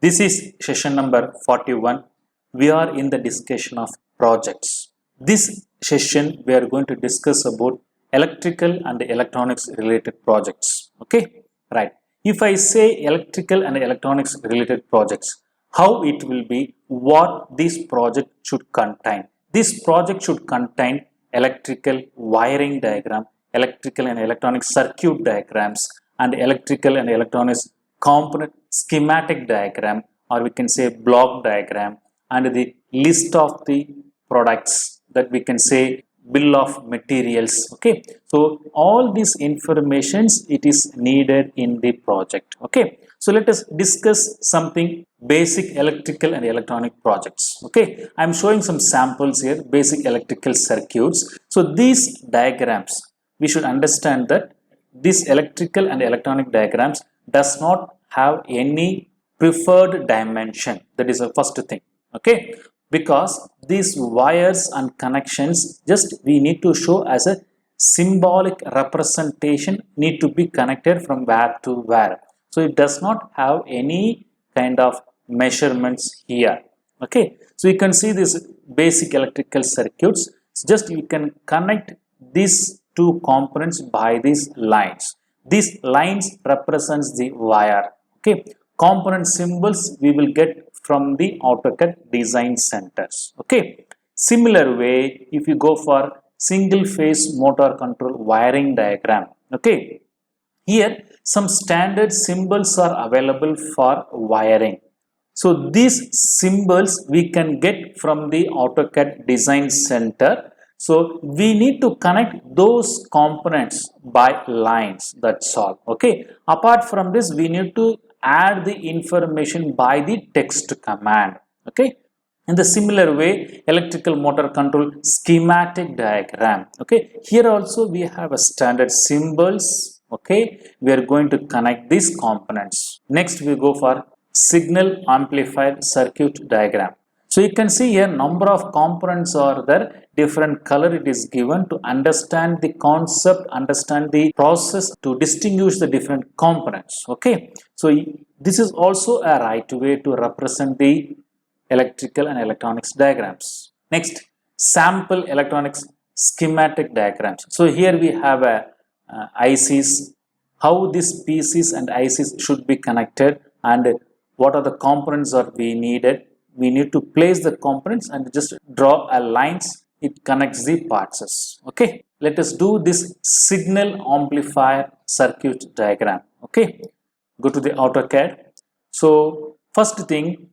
This is session number 41. We are in the discussion of projects. This session we are going to discuss about electrical and electronics related projects. Okay, right. If I say electrical and electronics related projects, how it will be, what this project should contain. This project should contain electrical wiring diagram, electrical and electronic circuit diagrams, and electrical and electronics component schematic diagram, or we can say block diagram, and the list of the products, that we can say bill of materials. Okay, so all these informations it is needed in the project. Okay, so let us discuss something basic electrical and electronic projects. Okay, I'm showing some samples here, basic electrical circuits. So these diagrams, we should understand that these electrical and electronic diagrams does not have any preferred dimension. That is the first thing. Okay, because these wires and connections just we need to show as a symbolic representation, need to be connected from where to where. So it does not have any kind of measurements here. Okay, so you can see this basic electrical circuits. Just you can connect these two components by these lines. These lines represents the wire. Okay, component symbols we will get from the AutoCAD design centers. Okay, similar way, if you go for single phase motor control wiring diagram, okay, here some standard symbols are available for wiring. So these symbols we can get from the AutoCAD design center. So we need to connect those components by lines, that's all. Okay, apart from this we need to add the information by the text command. Okay, in the similar way, electrical motor control schematic diagram. Okay, here also we have a standard symbols. Okay, we are going to connect these components. Next we go for signal amplifier circuit diagram. So you can see here number of components are there, different color it is given to understand the concept, understand the process to distinguish the different components. Okay, so this is also a right way to represent the electrical and electronics diagrams. Next, sample electronics schematic diagrams. So here we have a ICs, how these PCs and ICs should be connected, and what are the components are we needed. We need to place the components and just draw a lines, it connects the parts. Okay, let us do this signal amplifier circuit diagram. Okay, go to the AutoCAD. So first thing,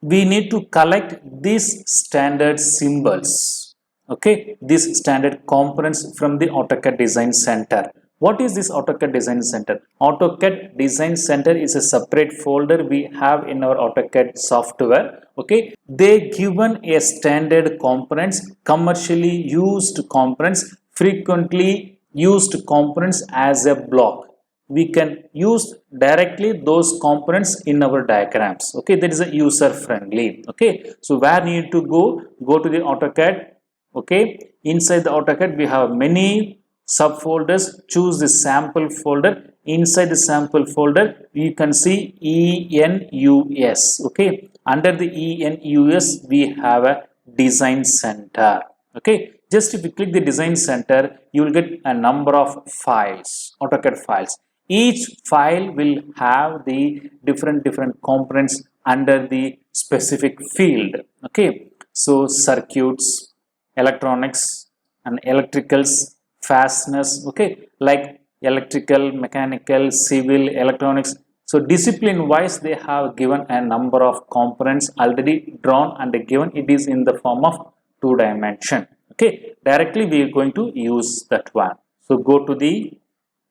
we need to collect these standard symbols. Okay, these standard components from the AutoCAD design center. What is this AutoCAD design center? AutoCAD design center is a separate folder we have in our AutoCAD software. Okay, they given a standard components, commercially used components, frequently used components as a block. We can use directly those components in our diagrams. Okay, that is a user friendly. Okay, so where need to go to the AutoCAD. Okay, inside the AutoCAD we have many subfolders. Choose the sample folder. Inside the sample folder you can see ENUS. Okay, under the ENUS we have a design center. Okay, just if you click the design center you will get a number of files, AutoCAD files. Each file will have the different components under the specific field. Okay, so circuits, electronics and electricals, fasteners. Okay, like electrical, mechanical, civil, electronics. So discipline wise they have given a number of components already drawn and given. It is in the form of 2 dimension. Okay, directly we are going to use that one. So go to the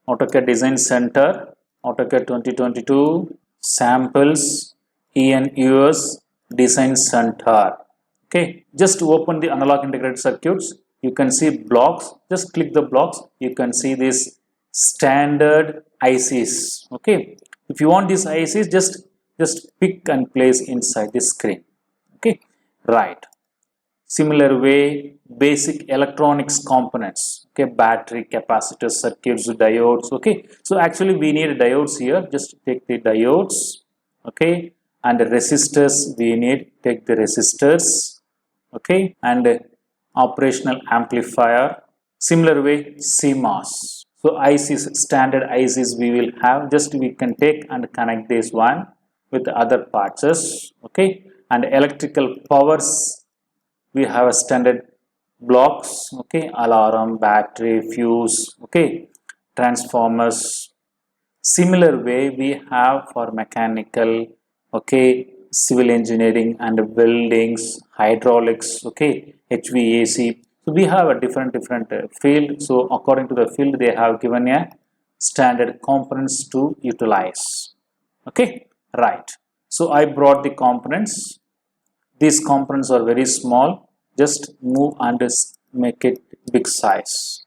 AutoCAD design center, AutoCAD 2022 samples, ENUS design center. Okay, just open the analog integrated circuits. You can see blocks. Just click the blocks. You can see this standard ICs. Okay, if you want these ICs, just pick and place inside the screen. Okay, right. Similar way, basic electronics components. Okay, battery, capacitors, circuits, diodes. Okay, so actually we need diodes here. Just take the diodes. Okay, and resistors we need, take the resistors, okay, and operational amplifier. Similar way CMOS. So ICs, standard ICs we will have, just we can take and connect this one with the other parts, okay. And electrical powers, we have a standard blocks, okay, alarm, battery, fuse, okay, transformers. Similar way we have for mechanical, okay, civil engineering and buildings, hydraulics, okay, HVAC. So we have a different field. So according to the field they have given a standard components to utilize, okay, right. So I brought the components. These components are very small, just move and make it big size.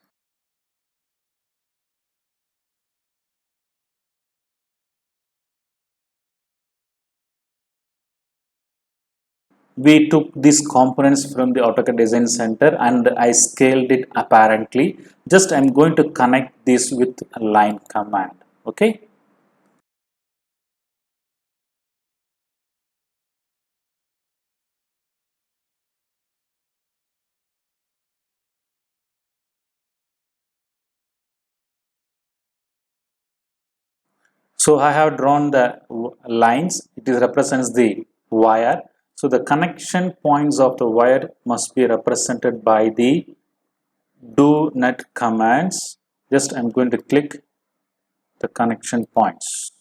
We took these components from the AutoCAD Design Center and I scaled it apparently. Just I'm going to connect this with a line command, okay. So I have drawn the lines. It is represents the wire. So the connection points of the wire must be represented by the do net commands. Just I'm going to click the connection points.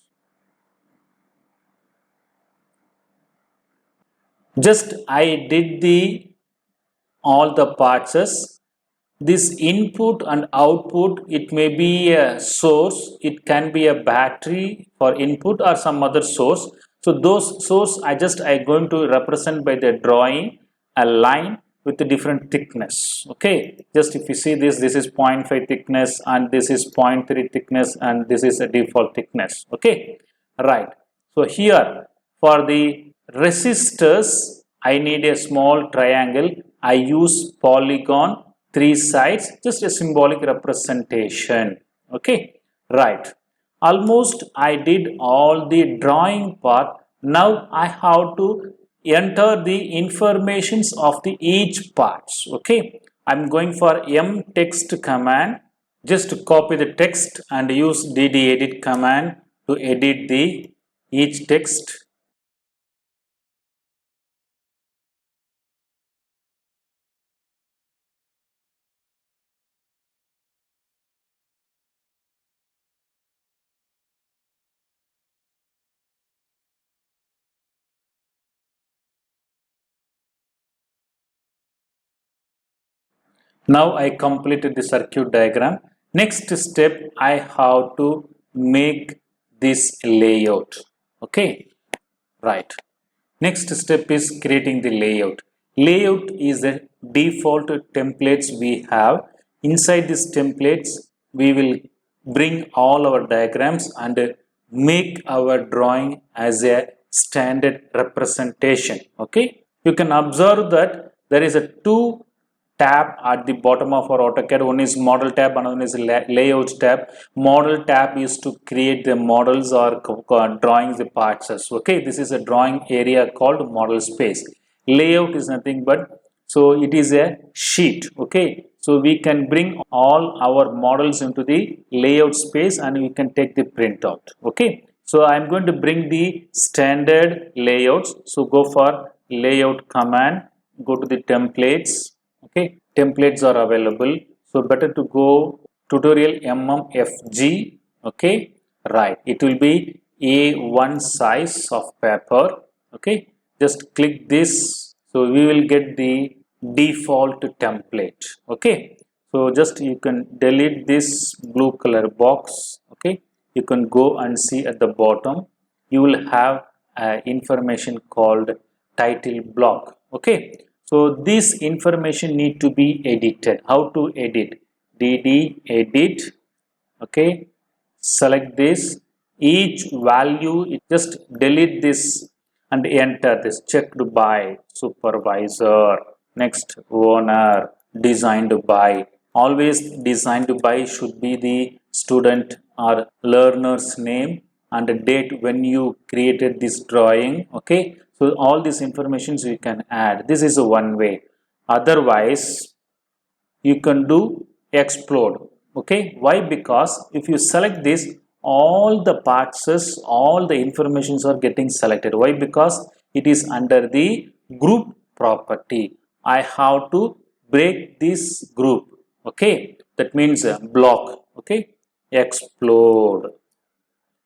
Just I did the all the parts. This input and output, it may be a source, it can be a battery for input or some other source. So those source I going to represent by the drawing a line with a different thickness, okay. Just if you see this is 0.5 thickness and this is 0.3 thickness and this is a default thickness, okay, right. So here for the resistors I need a small triangle. I use polygon, 3 sides, just a symbolic representation, okay, right. Almost I did all the drawing part. Now I have to enter the informations of the each parts, okay. I'm going for M text command, just copy the text and use dd edit command to edit the each text. Now I completed the circuit diagram. Next step, I have to make this layout. Okay, right. Next step is creating the layout. Layout is the default templates we have. Inside these templates, we will bring all our diagrams and make our drawing as a standard representation. Okay, you can observe that there is a two tab at the bottom of our AutoCAD. One is model tab, another one is layout tab. Model tab is to create the models or drawing the parts. Okay, this is a drawing area called model space. Layout is nothing but, so it is a sheet, okay. So we can bring all our models into the layout space and we can take the printout, okay. So I'm going to bring the standard layouts. So go for layout command, go to the templates, okay. Templates are available, so better to go tutorial mmfg, okay, right. It will be A1 size of paper, okay. Just click this, so we will get the default template, okay. So just you can delete this blue color box, okay. You can go and see at the bottom you will have information called title block, okay. So this information need to be edited. How to edit? dd edit, okay. Select this, each value, just delete this and enter this. Checked by supervisor, next owner, designed by. Always designed by should be the student or learner's name, and the date when you created this drawing. Okay, so all these informations you can add. This is one way. Otherwise, you can do explode. Okay, why? Because if you select this, all the parts, all the informations are getting selected. Why? Because it is under the group property. I have to break this group. Okay, that means block. Okay, explode.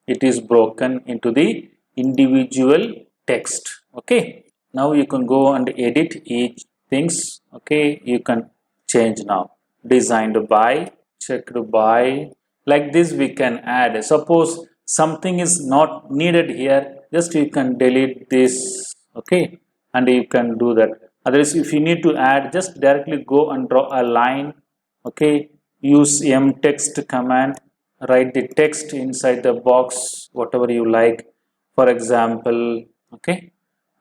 It is broken into the individual text. Okay, now you can go and edit each things. Okay, you can change now. Designed by, checked by. Like this we can add. Suppose something is not needed here, just you can delete this. Okay, and you can do that. Otherwise, if you need to add, just directly go and draw a line. Okay, use mtext command, write the text inside the box, whatever you like. For example, okay,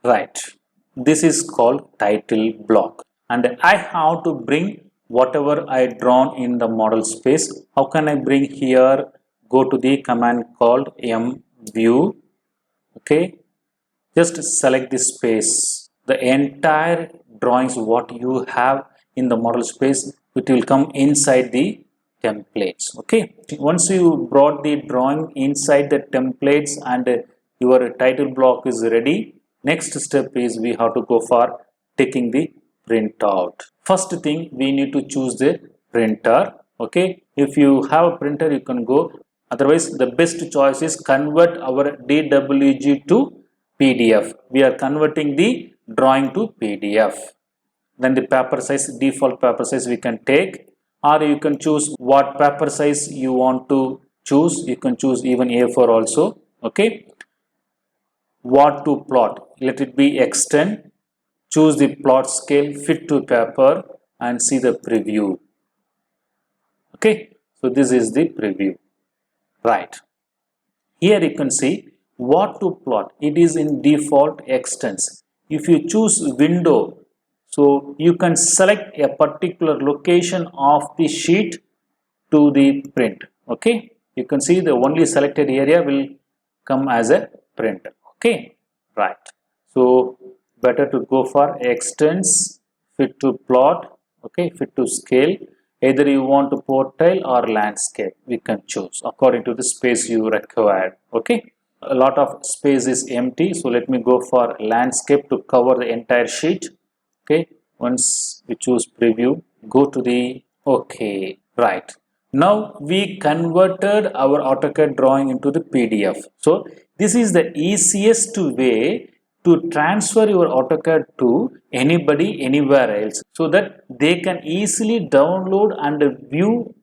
right. This is called title block, and I have to bring whatever I drawn in the model space. How can I bring here? Go to the command called mview. Okay, just select this space. The entire drawings what you have in the model space, it will come inside the templates. Okay, once you brought the drawing inside the templates and your title block is ready, next step is we have to go for taking the printout. First thing, we need to choose the printer. Okay, if you have a printer, you can go. Otherwise, the best choice is convert our DWG to PDF. We are converting the drawing to PDF. Then the paper size, default paper size we can take, or you can choose what paper size you want to choose. You can choose even A4 also. Okay. What to plot? Let it be extend. Choose the plot scale, fit to paper, and see the preview. Okay. So this is the preview. Right. Here you can see what to plot. It is in default extends. If you choose window, so you can select a particular location of the sheet to the print. Okay, you can see the only selected area will come as a print. Okay, right. So better to go for extends, fit to plot. Okay, fit to scale. Either you want to portrait or landscape, we can choose according to the space you require. Okay, a lot of space is empty, so let me go for landscape to cover the entire sheet. Okay, once we choose preview, go to the okay, right. Now we converted our AutoCAD drawing into the PDF. So this is the easiest way to transfer your AutoCAD to anybody anywhere else, so that they can easily download and view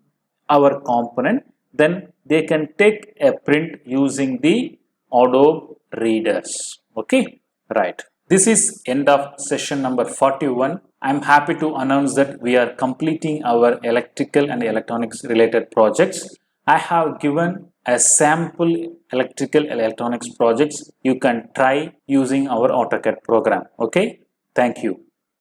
our component. Then they can take a print using the Adobe readers. Okay, right. This is end of session number 41. I'm happy to announce that we are completing our electrical and electronics related projects. I have given a sample electrical and electronics projects you can try using our AutoCAD program. Okay, thank you.